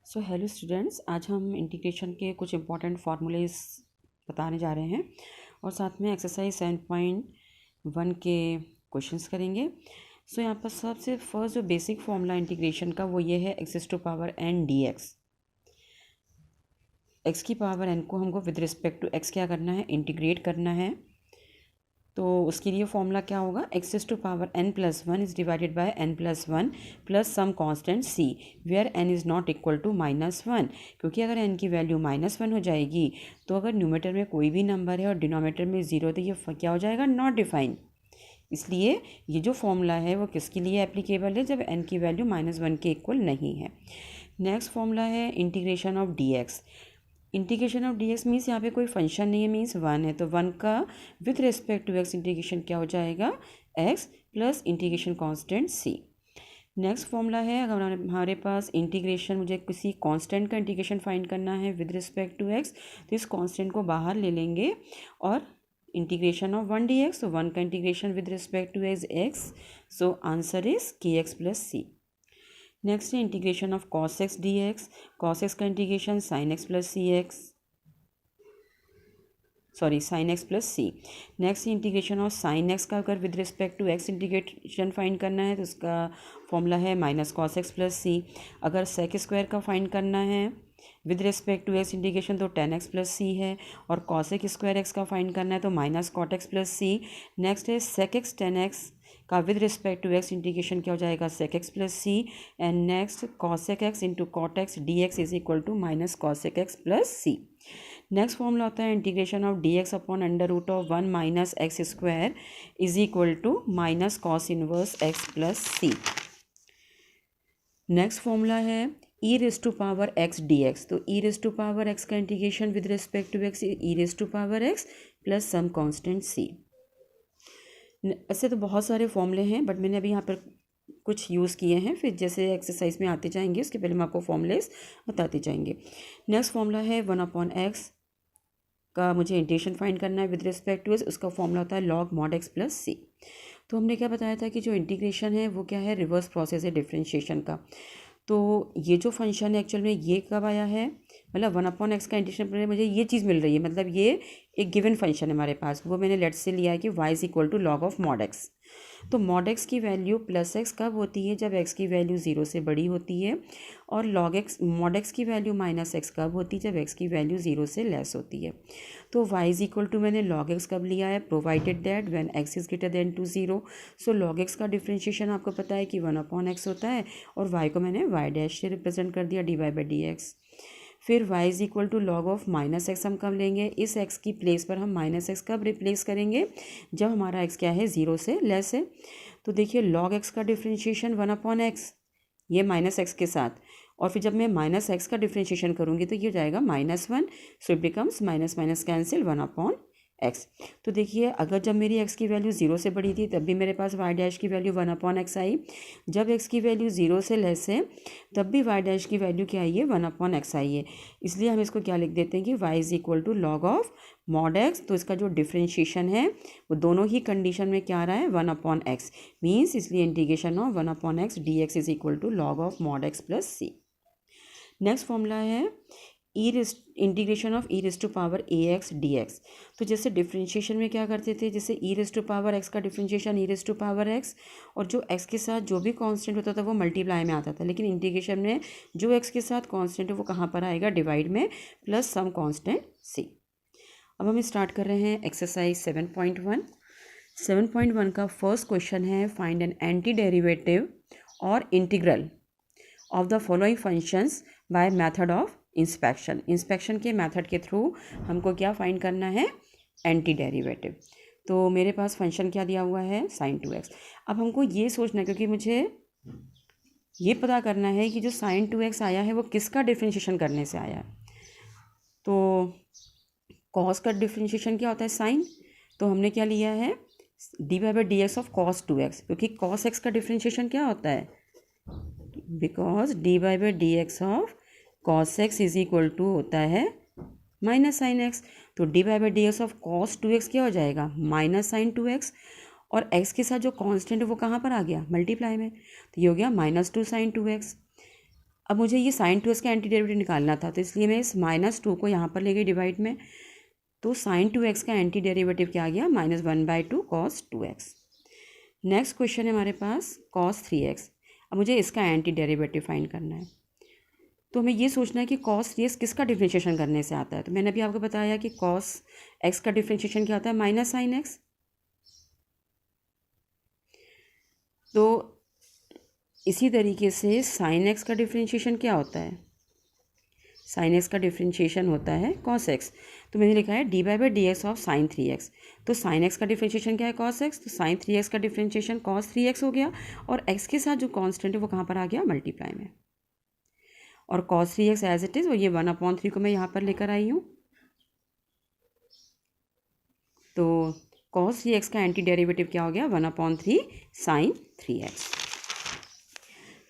So hello students, आज हम integration के कुछ इंपॉर्टेंट फार्मूलेज बताने जा रहे हैं और साथ में एक्सरसाइज 7.1 के क्वेश्चंस करेंगे। सो यहाँ पर सबसे फर्स्ट जो बेसिक फार्मूला इंटीग्रेशन का वो ये है x to power n d x. X की पावर एन को हमको विद रिस्पेक्ट टू एक्स क्या करना है, इंटीग्रेट करना है। तो उसके लिए फॉर्मूला क्या होगा, x to power n plus one is divided by n plus one plus some constant c where n is not equal to -1। क्योंकि अगर एन की वैल्यू -1 हो जाएगी तो अगर न्यूमरेटर में कोई भी नंबर है और डिनोमिनेटर में 0 तो ये क्या हो जाएगा, नॉट डिफाइन। इसलिए ये जो फॉर्मूला है वो किसके लिए एप्लीकेबल है, जब एन की वैल्यू -1 के इक्वल नहीं है। नेक्स्ट फॉर्मूला है integration of d x. Integration of d x means यहाँ पे कोई फंक्शन नहीं है, मीन्स वन है, तो वन का with respect to x integration क्या हो जाएगा, x plus integration constant c. Next formula है, अगर हमारे पास इंटीग्रेशन, मुझे किसी कांस्टेंट का इंटीग्रेशन फाइंड करना है विद रिस्पेक्ट टू एक्स, तो इस कांस्टेंट को बाहर ले लेंगे और इंटीग्रेशन ऑफ 1 डी एक्स, तो वन का integration with respect to x, so answer is के एक्स प्लस सी। नेक्स्ट है integration of cos x d x. Cos x का integration sine x plus c x, sorry sine x plus c. Next integration of sine x का अगर with respect to x integration find करना है तो उसका formula है minus cos x plus सी। अगर sec square का फाइंड करना है with respect to x integration तो टेन एक्स प्लस सी है, और कॉसेक स्क्वायर एक्स का फाइंड करना है तो minus cot x plus c. Next है सेक एक्स टेन एक्स का with respect to x integration क्या हो जाएगा, sec x plus c. And next cosec x into cot x d x is equal to minus cosec x plus c. Next formula होता है integration of d x upon under root of 1 minus x square is equal to minus cos inverse x plus c. Next formula है e raise to power x d x. तो e raise to power x का integration with respect to x e raise to power x plus some constant c. ऐसे तो बहुत सारे फॉर्मूले हैं but मैंने अभी यहाँ पर कुछ यूज़ किए हैं, फिर जैसे एक्सरसाइज में आते जाएंगे उसके पहले हम आपको फॉर्मूलेस बताते जाएंगे। नेक्स्ट फॉर्मूला है 1/x का मुझे इंटीग्रेशन फाइंड करना है विद रिस्पेक्ट टू एक्स, उसका फॉर्मूला होता है log mod x plus c. तो हमने क्या बताया था कि जो इंटीग्रेशन है वो क्या है, रिवर्स प्रोसेस है डिफरेंशिएशन का। तो ये जो फंक्शन है एक्चुअल में ये कब आया है, मतलब 1/x का इंटीग्रेशन पर मुझे ये चीज़ मिल रही है, मतलब ये एक गिवन फंक्शन है हमारे पास, वो मैंने लेट से लिया है कि y is equal to log of mod x. तो मॉड एक्स की वैल्यू प्लस एक्स कब होती है, जब एक्स की वैल्यू 0 से बड़ी होती है, और लॉग एक्स मॉड एक्स की वैल्यू माइनस एक्स कब होती है, जब एक्स की वैल्यू 0 से लेस होती है। तो y इज इक्वल टू मैंने लॉग एक्स कब लिया है, provided that when x is greater than to 0। So log x का डिफ्रेंशिएशन आपको पता है कि 1/x होता है, और y को मैंने y डैश से रिप्रेजेंट कर दिया dy बाई डी एक्स। फिर y is equal to log of minus x हम कब लेंगे, इस x की प्लेस पर हम माइनस एक्स कब रिप्लेस करेंगे, जब हमारा x क्या है, 0 से लेस है। तो देखिए लॉग x का डिफ्रेंशिएशन 1/x, ये माइनस एक्स के साथ, और फिर जब मैं माइनस एक्स का डिफ्रेंशिएशन करूँगी तो ये हो जाएगा -1, so it becomes minus minus cancel 1/x। तो देखिए अगर जब मेरी x की वैल्यू 0 से बड़ी थी तब भी मेरे पास y डैश की वैल्यू 1/x आई, जब x की वैल्यू 0 से लेस है तब भी y डैश की वैल्यू क्या आई है, 1/x आई है। इसलिए हम इसको क्या लिख देते हैं कि y is equal to log of mod x. तो इसका जो डिफ्रेंशिएशन है वो दोनों ही कंडीशन में क्या आ रहा है, 1/x मीन्स, इसलिए integration of 1/x d x is equal to log of mod x plus c. Next formula है integration of e raise to power a x d x. तो जैसे डिफ्रेंशिएशन में क्या करते थे, जैसे e raise to power x का differentiation e raise to power x, और जो एक्स के साथ जो भी कांस्टेंट होता था वो मल्टीप्लाई में आता था, लेकिन इंटीग्रेशन में जो एक्स के साथ कांस्टेंट है वो कहाँ पर आएगा, डिवाइड में, प्लस सम कांस्टेंट सी। अब हम स्टार्ट कर रहे हैं एक्सरसाइज 7.1। 7.1 का फर्स्ट क्वेश्चन है फाइंड एन एंटी डेरिवेटिव और integral of the following functions by method of inspection. Inspection के मेथड के थ्रू हमको क्या फाइंड करना है, एंटी डेरिवेटिव। तो मेरे पास फंक्शन क्या दिया हुआ है, sin 2x। अब हमको ये सोचना है, क्योंकि मुझे ये पता करना है कि जो sin 2x आया है वो किसका डिफ्रेंशिएशन करने से आया है। तो cos का डिफ्रेंशिएशन क्या होता है, sin, तो हमने क्या लिया है, D by d x of cos 2x, क्योंकि cos x का डिफ्रेंशिएशन क्या होता है, because d by d x of cos x is equal to होता है माइनस साइन एक्स। तो d by d x of cos 2x क्या हो जाएगा, माइनस साइन 2x, और x के साथ जो कांस्टेंट है वो कहाँ पर आ गया, मल्टीप्लाई में, तो ये हो गया -2 sin 2x। अब मुझे ये साइन 2x का एंटी डेरिवेटिव निकालना था, तो इसलिए मैं इस -2 को यहाँ पर ले गई डिवाइड में, तो साइन 2x का एंटी डेरिवेटिव क्या आ गया, -1/2 cos 2x। नेक्स्ट क्वेश्चन है हमारे पास cos 3x। अब मुझे इसका एंटी डेरिवेटिव फाइंड करना है, तो हमें ये सोचना है कि cos 3x किसका डिफ्रेंशिएशन करने से आता है। तो मैंने अभी आपको बताया कि cos x का डिफ्रेंशिएशन क्या होता है, माइनस साइन x। तो इसी तरीके से साइन x का डिफ्रेंशिएशन क्या होता है, साइन x का डिफ्रेंशिएशन होता है cos x। तो मैंने लिखा है dy/dx ऑफ साइन 3x। तो साइन x का डिफ्रेंशिएशन क्या है, cos x। तो साइन 3x का डिफ्रेंशिएशन cos 3x हो गया, और x के साथ जो कांस्टेंट है वो कहाँ पर आ गया, मल्टीप्लाई में। और cos 3x as it is, और ये 1/3 को मैं यहाँ पर लेकर आई हूँ। तो cos 3x का एंटी डेरिवेटिव क्या हो गया, 1/3 साइन 3x।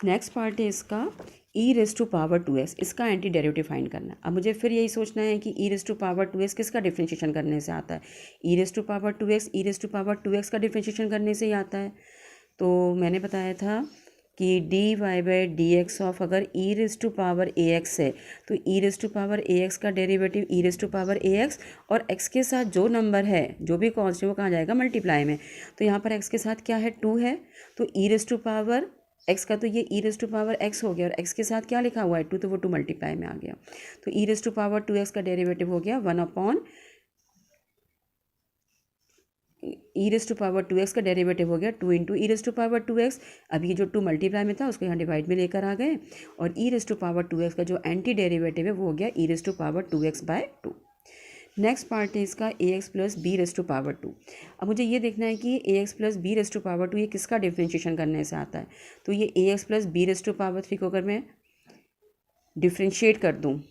नेक्स्ट पार्ट है इसका e⁻²x, इसका एंटी डेरिवेटिव फाइंड करना है। अब मुझे फिर यही सोचना है कि e⁻²x किसका डिफ्रेंशिएशन करने से आता है, e⁻²x का डिफ्रेंशिएशन करने से ही आता है। तो मैंने बताया था कि dy/dx ऑफ अगर e⁻ax है, तो e⁻ax का डेरिवेटिव e⁻ax, और x के साथ जो नंबर है, जो भी कॉन्स्ट है, वो कहाँ जाएगा, मल्टीप्लाई में। तो यहाँ पर x के साथ क्या है, 2 है, तो x का तो ये e⁻x हो गया, और x के साथ क्या लिखा हुआ है, 2, तो वो 2 मल्टीप्लाई में आ गया। तो e⁻2x का डेरिवेटिव हो गया e⁻2x का डेरिवेटिव हो गया 2 इंटू e⁻2x। अब ये जो 2 मल्टीप्लाई में था उसको यहाँ डिवाइड में लेकर आ गए, और e⁻2x का जो एंटी डेरिवेटिव है वो हो गया e⁻2x/2। नेक्स्ट पार्ट है इसका ax + b⁻²। अब मुझे ये देखना है कि ax + b⁻² ये किसका डिफ्रेंशिएशन करने से आता है। तो ये ax + b⁻³ को अगर मैं डिफ्रेंशिएट कर दूँ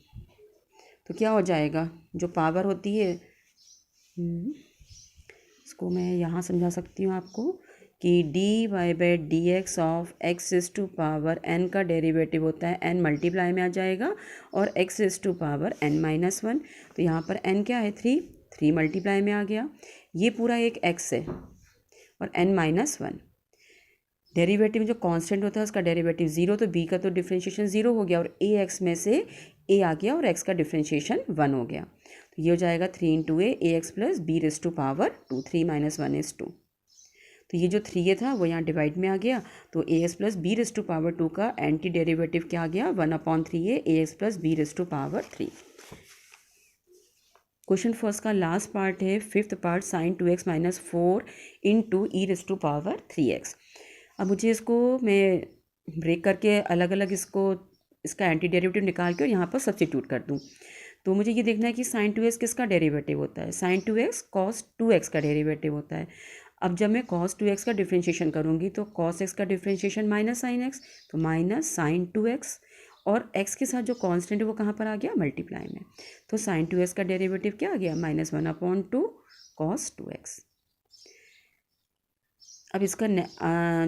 तो क्या हो जाएगा, जो पावर होती है, इसको मैं यहाँ समझा सकती हूँ आपको कि dy/dx ऑफ x⁻n का डेरिवेटिव होता है n मल्टीप्लाई में आ जाएगा, और x⁻n-1। तो यहाँ पर n क्या है, 3 मल्टीप्लाई में आ गया। ये पूरा एक x है, और n-1 डेरिवेटिव में जो कांस्टेंट होता है उसका डेरिवेटिव 0, तो b का तो डिफ्रेंशिएशन 0 हो गया, और ax में से a आ गया, और x का डिफ्रेंशिएशन 1 हो गया। तो ये हो जाएगा 3 × a ax + b⁻², 3 - 1 = 2। तो ये जो 3a था वो यहाँ डिवाइड में आ गया, तो ax + b⁻² का एंटी डेरिवेटिव क्या आ गया, 1/3a ax + b⁻3। Question first का लास्ट पार्ट है, 5th part, sin 2x - 4 into e⁻3x। अब मुझे इसको मैं ब्रेक करके अलग अलग इसका एंटी डेरिवेटिव निकाल के और यहाँ पर सब्स्टिट्यूट कर दूँ। तो मुझे ये देखना है कि sin 2x किसका डेरिवेटिव होता है, sin 2x cos 2x का डेरिवेटिव होता है। अब जब मैं cos 2x का डिफ्रेंशिएशन करूँगी तो cos x का डिफ्रेंशिएशन -sin x, तो -sin 2x, और x के साथ जो कांस्टेंट है वो कहाँ पर आ गया, मल्टीप्लाई में। तो sin 2x का डेरिवेटिव क्या आ गया, -1/2 cos 2x। अब इसका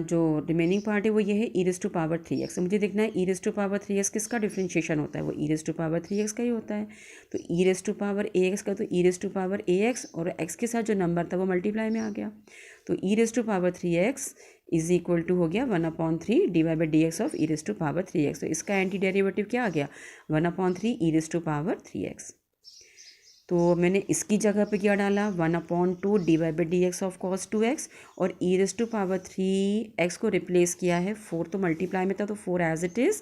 जो रिमेनिंग पार्ट है वो ये है e⁻3x। मुझे देखना है e⁻3x किसका डिफ्रेंशिएशन होता है, वो e⁻3x का ही होता है। तो e⁻ax का तो e⁻ax, और x के साथ जो नंबर था वो मल्टीप्लाई में आ गया। तो e⁻3x इज इक्वल टू हो गया 1/3 dy/dx ऑफ e⁻3x। तो इसका एंटी डेरिवेटिव क्या आ गया, 1/3 e⁻3x। तो मैंने इसकी जगह पे क्या डाला, 1/2 dy/dx ऑफ cos 2x, और e⁻3x को रिप्लेस किया है 4, तो मल्टीप्लाई में था तो 4 एज इट इज़।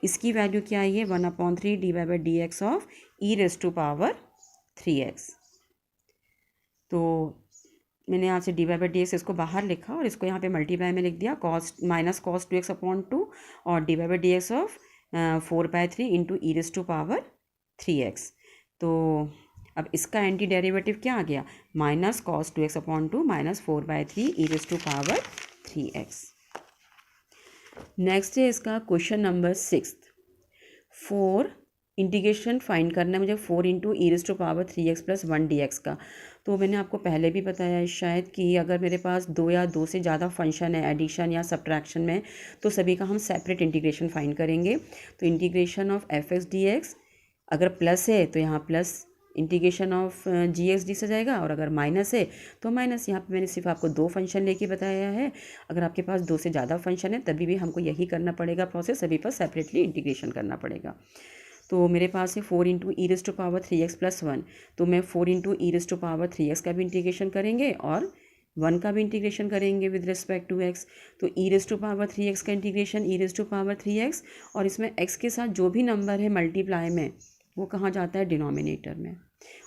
इसकी वैल्यू क्या आई है, 1/3 dy/dx ऑफ e⁻3x। तो मैंने यहाँ से dy/dx इसको बाहर लिखा और इसको यहाँ पे मल्टीप्लाई में लिख दिया, -cos 2x/2, और dy/dx ऑफ 4/3 इंटू e⁻3x। तो अब इसका एंटी डेरिवेटिव क्या आ गया, -cos 2x/2 -4/3 e⁻3x। नेक्स्ट है इसका क्वेश्चन नंबर 6। 4 इंटीग्रेशन फाइंड करना है मुझे 4 इंटू e⁻3x + 1 dx का। तो मैंने आपको पहले भी बताया है शायद कि अगर मेरे पास 2 या 2 से ज़्यादा फंक्शन है एडिशन या सब्ट्रैक्शन में, तो सभी का हम सेपरेट इंटीग्रेशन फाइंड करेंगे। तो इंटीग्रेशन ऑफ f(x) dx, अगर प्लस है तो यहाँ plus integration of g x d से जाएगा, और अगर माइनस है तो माइनस। यहाँ पे मैंने सिर्फ आपको 2 फंक्शन लेके बताया है। अगर आपके पास 2 से ज़्यादा फंक्शन है तभी भी हमको यही करना पड़ेगा प्रोसेस, सभी पर सेपरेटली इंटीग्रेशन करना पड़ेगा। तो मेरे पास है 4 into e raise to power 3x plus 1, तो मैं 4 into e raise to power 3x का भी इंटीग्रेशन करेंगे और 1 का भी इंटीग्रेशन करेंगे विद रिस्पेक्ट टू x। तो e raise to power 3x का integration e raise to power 3x, और इसमें x के साथ जो भी नंबर है मल्टीप्लाई में वो कहाँ जाता है, डिनोमिनेटर में।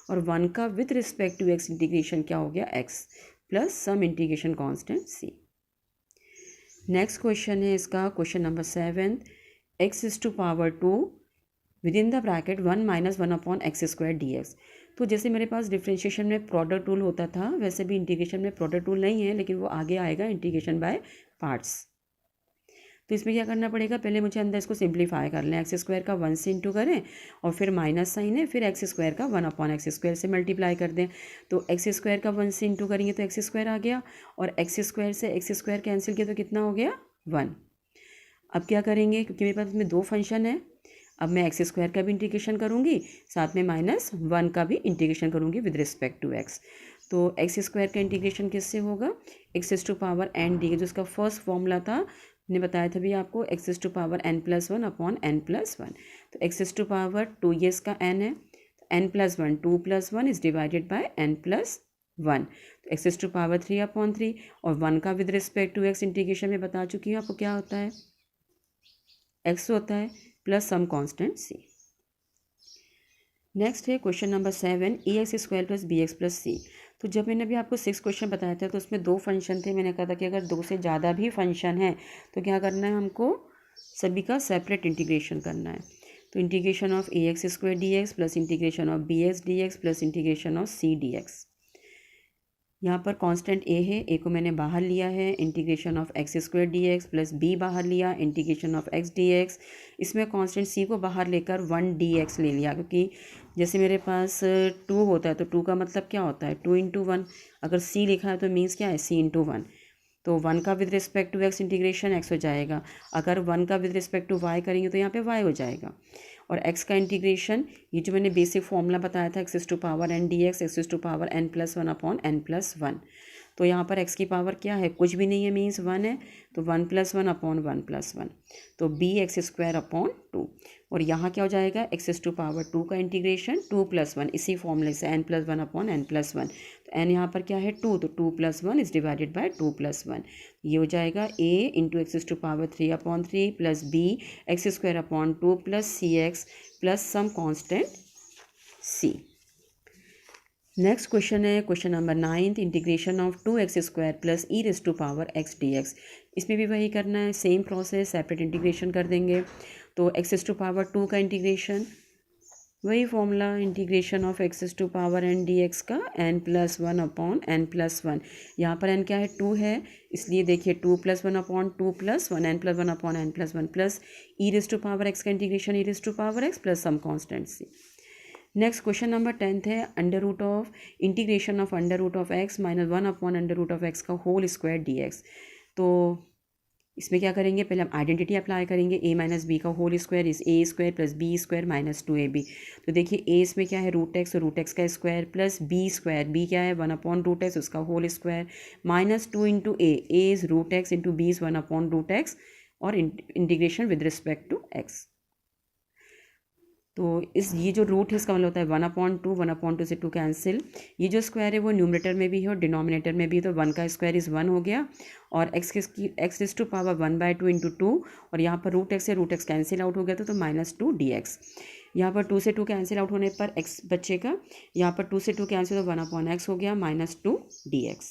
और 1 का with respect to x integration क्या हो गया, x plus some integration constant c। Next question है इसका question number 7, x is to power 2 with in the bracket 1 minus 1 upon x square d x. तो जैसे मेरे पास डिफ्रेंशिएशन में प्रोडक्ट रूल होता था, वैसे भी इंटीग्रेशन में प्रोडक्ट रूल नहीं है, लेकिन वो आगे आएगा इंटीग्रेशन बाय पार्ट्स। तो इसमें क्या करना पड़ेगा, पहले मुझे अंदर इसको सिंप्लीफाई कर लें। एक्स स्क्वायर का 1 से इंटू करें और फिर माइनस साइन है, फिर एक्स स्क्वायर का 1 अपॉन एक्स स्क्वायर से मल्टीप्लाई कर दें। तो एक्स स्क्वायर का 1 से इंटू करेंगे तो एक्स स्क्वायर आ गया, और एक्स स्क्वायर से एक्स स्क्वायर कैंसिल किया तो कितना हो गया, 1। अब क्या करेंगे, क्योंकि मेरे पास इसमें 2 फंक्शन है, अब मैं एक्स स्क्वायर का भी इंटीग्रेशन करूँगी, साथ में माइनस 1 का भी इंटीग्रेशन करूँगी विद रिस्पेक्ट टू एक्स। तो एक्स स्क्वायर का इंटीग्रेशन किससे होगा, x to power n d, जो इसका फर्स्ट फॉर्मूला था, मैंने बताया था भी आपको, x to power n plus 1 upon n plus 1। तो एक्स टू पावर 2, ये इसका n है, n plus 1, 2 plus 1 is divided bye n plus 1। तो एक्स टू पावर 3 अपॉन 3, और 1 का with respect to x integration में बता चुकी हूँ आपको क्या होता है, x होता है plus some constant c। Next है question number 7, a x square plus b x plus c. तो जब मैंने अभी आपको 6 क्वेश्चन बताया था तो उसमें 2 फंक्शन थे, मैंने कहा था कि अगर 2 से ज़्यादा भी फंक्शन है तो क्या करना है, हमको सभी का सेपरेट इंटीग्रेशन करना है। तो integration of a x square d x plus integration of b x d x plus integration of c d x. यहाँ पर कांस्टेंट a है, a को मैंने बाहर लिया है, integration of x square d x plus b बाहर लिया, integration of x d x. इसमें कांस्टेंट c को बाहर लेकर 1 dx ले लिया, क्योंकि जैसे मेरे पास 2 होता है तो 2 का मतलब क्या होता है, 2 इंटू 1। अगर c लिखा है तो मीन्स क्या है, c इंटू 1। तो 1 का with respect to x integration x हो जाएगा, अगर 1 का विद रिस्पेक्ट टू y करेंगे तो यहाँ पे y हो जाएगा। और x का इंटीग्रेशन, ये जो मैंने बेसिक फॉर्मूला बताया था, x to power n d x, x to power n plus 1 upon n plus 1। तो यहाँ पर x की पावर क्या है, कुछ भी नहीं है, मीन्स 1 है, तो 1 प्लस 1 अपॉन 1 प्लस 1, तो बी एक्स स्क्वायर अपॉन 2। और यहाँ क्या हो जाएगा, एक्स टू पावर 2 का इंटीग्रेशन 2 प्लस 1, इसी फॉर्मूले से n plus 1 upon n plus 1। तो n यहाँ पर क्या है, 2, तो 2 plus 1 is divided by 2 plus 1। ये हो जाएगा a into x to power 3 upon 3 plus b x square upon 2 plus c x plus some constant c। Next question है question number 9, integration of 2x square plus e raise to power x d x. इसमें भी वही करना है, same process, separate integration कर देंगे। तो x to power 2 का इंटीग्रेशन, वही formula, integration of x to power n d x का n plus 1 upon n plus 1। यहाँ पर n क्या है, 2 है, इसलिए देखिए 2 plus 1 upon 2 plus 1, n plus 1 upon n plus 1 plus e raise to power x का integration e raise to power x plus some constant c। Next question number 10 है, under root of integration of under root of x minus 1 upon under root of x का whole square d x. तो इसमें क्या करेंगे, पहले हम identity apply करेंगे, a minus b का whole square is a square plus b square minus 2ab। तो देखिए a इसमें क्या है, रूट एक्स, रूट एक्स का square plus b square, b क्या है 1 अपॉन रूट एक्स उसका whole square minus 2 into a is root x into b is 1 upon root x, और integration with respect to x। तो इस ये जो root है इसका मतलब होता है 1/2, 1/2 से 2 कैंसिल, ये जो स्क्वायर है वो न्यूमरेटर में भी है और डिनोमिनेटर में भी है, तो 1 का स्क्वायर इज़ 1 हो गया, और x raise to power 1/2 into 2, और यहाँ पर रूट एक्स से रूट एक्स कैंसिल आउट हो गया था, तो माइनस 2 dx। यहाँ पर 2 से 2 कैंसिल आउट होने पर x बचेगा, यहाँ पर 2 से 2 कैंसिल, तो 1/x हो गया माइनस 2 dx।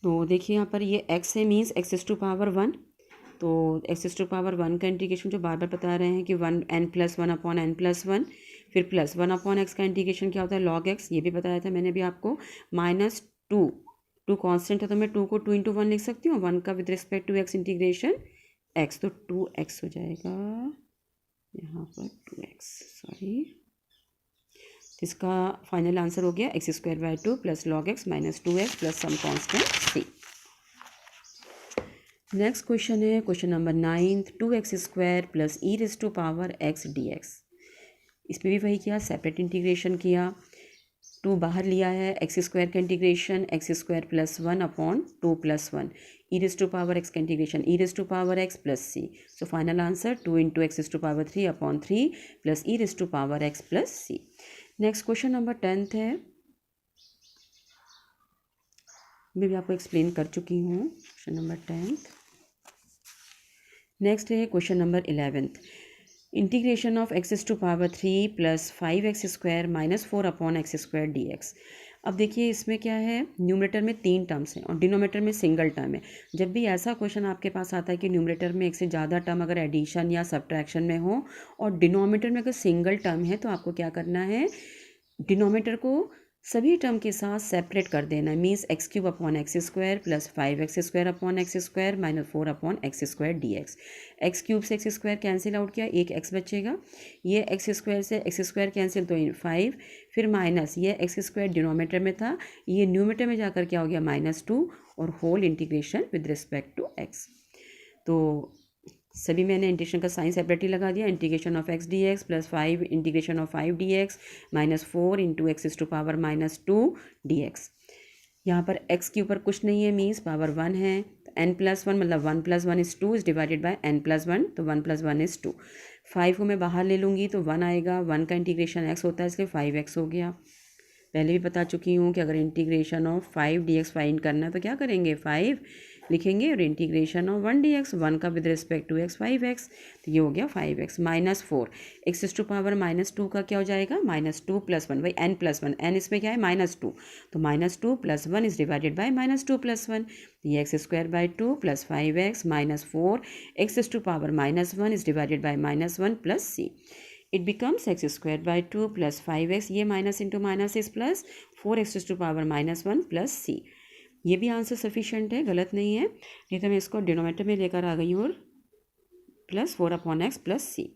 तो देखिए यहाँ पर ये x है, मीन्स एक्स टू पावर 1, तो एक्स टू पावर 1 का इंटीग्रेशन जो बार बार बता रहे हैं कि 1 n plus 1 upon n plus 1, फिर प्लस 1 अपॉन एक्स का इंटीग्रेशन क्या होता है, log x, ये भी बताया था मैंने भी आपको, माइनस 2 कॉन्स्टेंट है तो मैं 2 को 2 इंटू 1 लिख सकती हूँ, 1 का with respect to x integration x, तो 2x हो जाएगा यहाँ पर 2x, सॉरी, इसका फाइनल आंसर हो गया x square by 2 plus log x minus 2x plus some constant c। Next question है question number 9, 2x square plus e raise to power x dx। इसमें भी वही किया, सेपरेट इंटीग्रेशन किया, 2 बाहर लिया है, एक्स स्क्वायर का integration x square plus 1 upon 2 plus 1, e raise to power x का integration e raise to power x plus c. So final answer 2 into x raise to power 3 upon 3 plus e raise to power x plus c. Next question number 10th है, मैं भी आपको explain कर चुकी हूँ question number 10th। Next है question number 11th, integration of x to power 3 plus 5x square minus 4 upon x square d x. अब देखिए इसमें क्या है, न्यूमरेटर में 3 टर्म्स हैं और डिनोमिनेटर में सिंगल टर्म है। जब भी ऐसा क्वेश्चन आपके पास आता है कि न्यूमरेटर में एक से ज़्यादा टर्म अगर एडिशन या सब्ट्रैक्शन में हो और डिनोमिनेटर में अगर सिंगल टर्म है, तो आपको क्या करना है, डिनोमिनेटर को सभी टर्म के साथ सेपरेट कर देना है। Means x cube upon x square plus 5x square upon x square minus 4 upon x square d x. X cube से एक्स स्क्वायर कैंसिल आउट किया, एक एक्स बचेगा, ये एक्स स्क्वायर से एक्स स्क्वायर कैंसिल तो 5, फिर माइनस ये x square denominator में था, ये न्यूमरेटर में जाकर क्या हो गया -2 और whole integration with respect to x. तो सभी मैंने इंटीग्रेशन का साइन सेपरेटली लगा दिया, integration of x d x plus 5 integration of 5 d x minus 4 into x to power -2 d x. यहाँ पर x के ऊपर कुछ नहीं है, मीन्स पावर 1 है, n प्लस 1 मतलब 1 plus 1 is 2 is divided by n plus 1, तो 1 प्लस 1 इज़ 2। 5 को मैं बाहर ले लूँगी तो 1 आएगा, 1 का इंटीग्रेशन x होता है इसलिए 5x हो गया। पहले भी बता चुकी हूँ कि अगर इंटीग्रेशन ऑफ 5 dx फाइंड करना है तो क्या करेंगे, 5 लिखेंगे और इंटीग्रेशन ऑफ 1 dx, 1 का with respect to x 5x, तो ये हो गया 5x minus 4 x to power -2 का क्या हो जाएगा, -2 प्लस 1, भाई n प्लस 1, n इसमें क्या है -2, तो -2 plus 1 is divided by -2 plus 1, ये x square by 2 plus 5x minus 4 x to power -1 is divided by -1 plus c। It becomes x square by 2 plus 5x, ये minus into minus is plus 4x to power -1 plus c। ये भी answer sufficient है, गलत नहीं है, नहीं तो मैं इसको डिनोमिनेटर में लेकर आ गई हूँ और प्लस 4 अपॉन एक्स प्लस सी।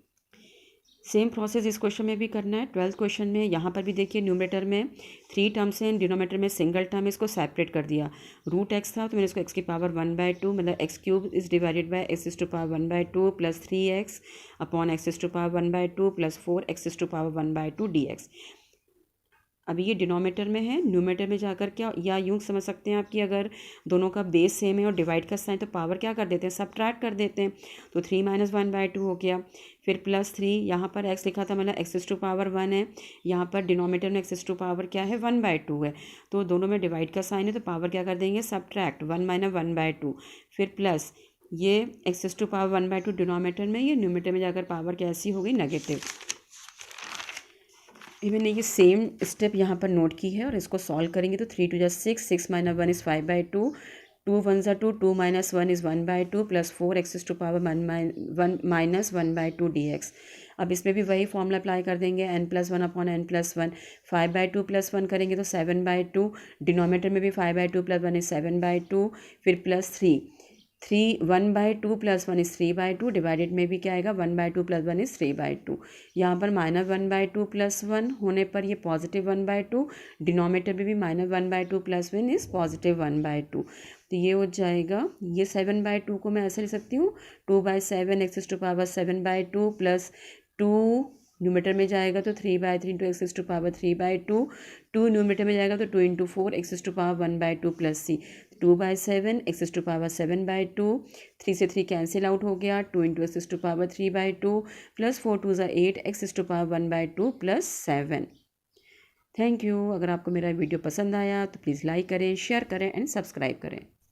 सेम प्रोसेस इस क्वेश्चन में भी करना है। 12th क्वेश्चन में यहाँ पर भी देखिए न्यूमरेटर में 3 टर्म्स हैं, डिनोमिनेटर में सिंगल टर्म, इसको सेपरेट कर दिया। रूट एक्स था तो मैंने इसको एक्स की पावर 1/2 मतलब x cube is divided by x to power 1/2 plus 3x upon x to power 1/2 plus 4x to power 1/2 dx। अभी ये डिनोमिनेटर में है, न्यूमरेटर में जाकर क्या, या यूँ समझ सकते हैं आप कि अगर दोनों का बेस सेम है और डिवाइड का साइन तो पावर क्या कर देते हैं, सब्ट्रैक्ट कर देते हैं, तो 3 - 1/2 हो गया। फिर प्लस 3, यहाँ पर x लिखा था मतलब एक्स टू पावर 1 है, यहाँ पर डिनोमिनेटर में एक्स टू पावर क्या है 1/2 है, तो दोनों में डिवाइड का साइन है तो पावर क्या कर देंगे, सब्ट्रैक्ट 1 - 1/2, फिर प्लस ये एक्स टू पावर 1/2 डिनोमिनेटर में, ये न्यूमरेटर में जाकर पावर कैसी हो गई, नेगेटिव। मैंने ये सेम स्टेप यहाँ पर नोट की है और इसको सॉल्व करेंगे तो 3 × 2 = 6, 6 - 1 is 5/2, 2 × 1 = 2, 2 - 1 is 1/2 plus 4x to power 1 minus 1/2 dx। अब इसमें भी वही फॉर्मूला अप्लाई कर देंगे, n plus 1 upon n plus 1, 5/2 plus 1 करेंगे तो 7/2, डिनोमिनेटर में भी 5/2 प्लस 1 इज़ 7/2, फिर प्लस 3 1/2 प्लस 1 इज़ 3/2, डिवाइडेड में भी क्या आएगा 1/2 प्लस 1 इज़ 3/2। यहाँ पर -1/2 प्लस 1 होने पर ये पॉजिटिव 1/2, डिनोमिनेटर में भी -1/2 प्लस 1 इज़ पॉजिटिव 1/2, तो ये हो जाएगा, ये 7/2 को मैं ऐसे लिख सकती हूँ 2/7 x to power 7/2 plus 2 numerator में जाएगा तो 3/3 into x to power 3/2, 2 numerator में जाएगा तो 2 × 4 x to power 1/2 plus c, 2/7 x to power 7/2, 3 से 3 कैंसिल आउट हो गया, 2 × x to power 3/2 plus 4 × 2 = 8 x to power 1/2 plus 7। Thank you. अगर आपको मेरा वीडियो पसंद आया तो प्लीज़ लाइक करें, शेयर करें एंड सब्सक्राइब करें।